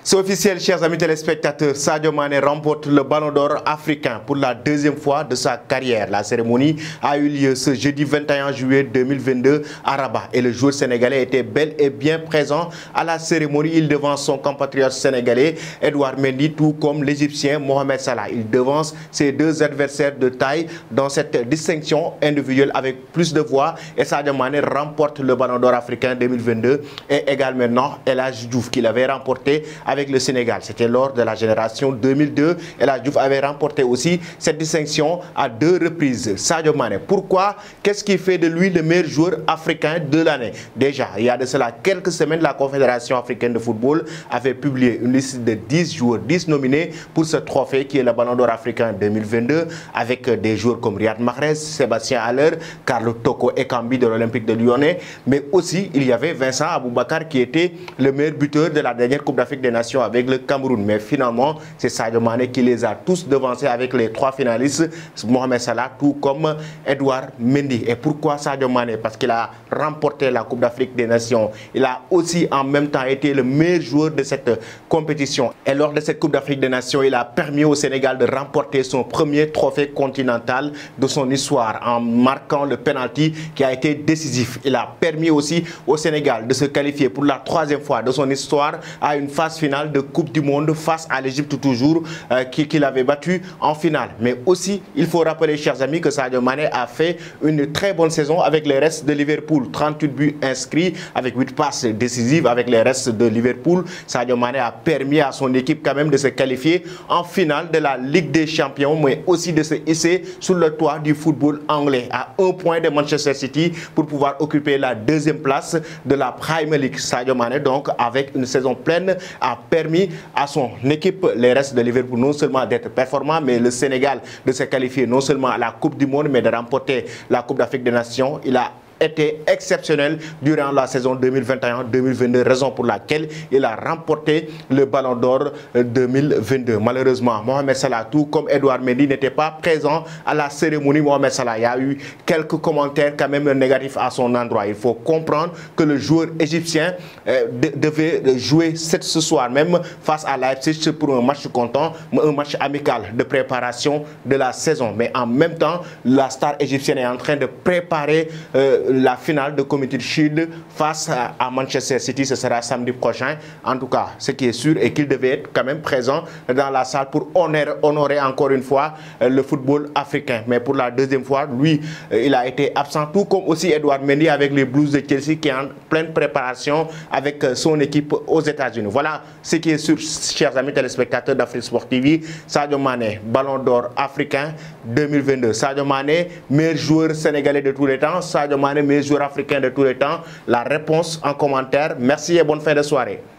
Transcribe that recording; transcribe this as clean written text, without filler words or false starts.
C'est officiel, chers amis téléspectateurs, Sadio Mané remporte le Ballon d'Or africain pour la deuxième fois de sa carrière. La cérémonie a eu lieu ce jeudi 21 juillet 2022 à Rabat et le joueur sénégalais était bel et bien présent à la cérémonie. Il devance son compatriote sénégalais Edouard Mendy, tout comme l'Égyptien Mohamed Salah. Il devance ses deux adversaires de taille dans cette distinction individuelle avec plus de voix et Sadio Mané remporte le Ballon d'Or africain 2022 et également El Hadji Diouf qui l'avait remporté avec le Sénégal. C'était lors de la génération 2002. El Hadji Diouf avait remporté aussi cette distinction à deux reprises. Sadio Mané, pourquoi? Qu'est-ce qui fait de lui le meilleur joueur africain de l'année? Déjà, il y a de cela quelques semaines, la Confédération africaine de football avait publié une liste de 10 joueurs, 10 nominés pour ce trophée qui est le Ballon d'Or africain 2022 avec des joueurs comme Riyad Mahrez, Sébastien Haller, Carlo Toko Ekambi de l'Olympique de Lyonnais, mais aussi il y avait Vincent Aboubakar qui était le meilleur buteur de la dernière Coupe d'Afrique des Nations avec le Cameroun. Mais finalement, c'est Sadio Mané qui les a tous devancés avec les trois finalistes, Mohamed Salah, tout comme Edouard Mendy. Et pourquoi Sadio Mané? Parce qu'il a remporté la Coupe d'Afrique des Nations. Il a aussi en même temps été le meilleur joueur de cette compétition. Et lors de cette Coupe d'Afrique des Nations, il a permis au Sénégal de remporter son premier trophée continental de son histoire en marquant le penalty qui a été décisif. Il a permis aussi au Sénégal de se qualifier pour la troisième fois de son histoire à une phase finale de Coupe du Monde face à l'Égypte toujours qu'il avait battu en finale. Mais aussi, il faut rappeler, chers amis, que Sadio Mané a fait une très bonne saison avec les restes de Liverpool. 38 buts inscrits avec 8 passes décisives avec les restes de Liverpool. Sadio Mané a permis à son équipe quand même de se qualifier en finale de la Ligue des Champions, mais aussi de se hisser sur le toit du football anglais à 1 point de Manchester City pour pouvoir occuper la deuxième place de la Premier League. Sadio Mané, donc, avec une saison pleine, a permis à son équipe, les restes de Liverpool, non seulement d'être performant, mais le Sénégal de se qualifier non seulement à la Coupe du Monde, mais de remporter la Coupe d'Afrique des Nations. Il a été exceptionnel durant la saison 2021-2022, raison pour laquelle il a remporté le Ballon d'Or 2022. Malheureusement, Mohamed Salah, tout comme Edouard Mendy, n'était pas présent à la cérémonie. Mohamed Salah, il y a eu quelques commentaires quand même négatifs à son endroit. Il faut comprendre que le joueur égyptien devait jouer ce soir même face à Leipzig pour un match comptant, un match amical de préparation de la saison. Mais en même temps, la star égyptienne est en train de préparer la finale de Community Shield face à Manchester City. Ce sera samedi prochain. En tout cas, ce qui est sûr est qu'il devait être quand même présent dans la salle pour honorer encore une fois le football africain. Mais pour la deuxième fois, lui, il a été absent, tout comme aussi Edouard Mendy avec les Blues de Chelsea qui est en pleine préparation avec son équipe aux États-Unis. Voilà ce qui est sûr, chers amis téléspectateurs d'Afrique Sport TV. Sadio Mané, Ballon d'Or africain 2022. Sadio Mané, meilleur joueur sénégalais de tous les temps. Sadio Mané, meilleur joueur africain de tous les temps. La réponse en commentaire. Merci et bonne fin de soirée.